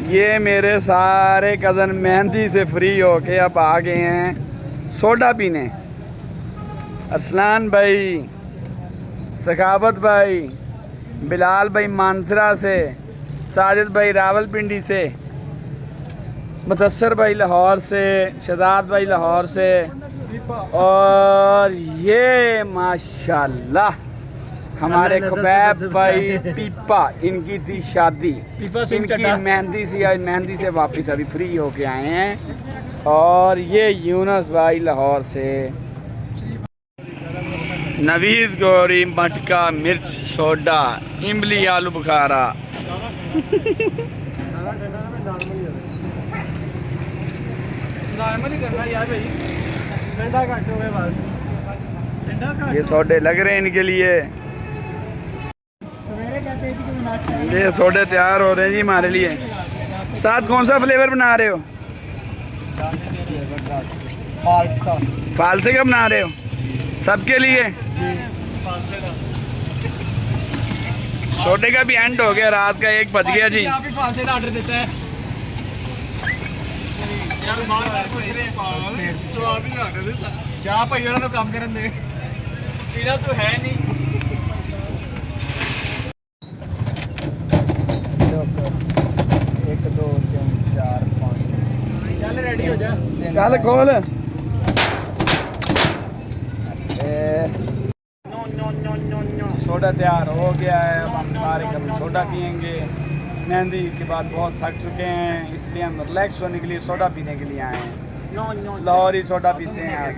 ये मेरे सारे कज़न मेहंदी से फ्री होके अब आ गए हैं सोडा पीने। अरसलान भाई, सखावत भाई, बिलाल भाई मानसरा से, साजिद भाई रावलपिंडी से, मुदस्सर भाई लाहौर से, शहजाद भाई लाहौर से, और ये माशाल्लाह हमारे खुबैब भाई पीपा, इनकी थी शादी, इनकी मेहंदी सी, आज मेहंदी से वापस अभी फ्री होके आए हैं। और ये यूनुस भाई लाहौर से, नवीद गौरी मटका मिर्च सोडा, इमली आलू बुखारा। ये सोडे लग रहे हैं इनके लिए। ये सोडे तैयार हो रहे हैं जी हमारे लिए। साथ कौन सा फ्लेवर बना रहे हो? फालसे का बना रहे हो सबके लिए? सोडे का भी एंड हो गया, रात का 1 बज गया जी। ऑर्डर देता है क्या भाई तो काम करन दे, पीना तो है नहीं। 1 2 3 4 5 चल रेडी हो जा, चल खोल। सोडा तैयार हो गया है, अब हम सारे कभी सोडा पियेंगे। मेहंदी के बाद बहुत थक चुके हैं, इसलिए हम रिलैक्स होने के लिए सोडा पीने के लिए आए हैं। लाहौरी सोडा पीते हैं आज।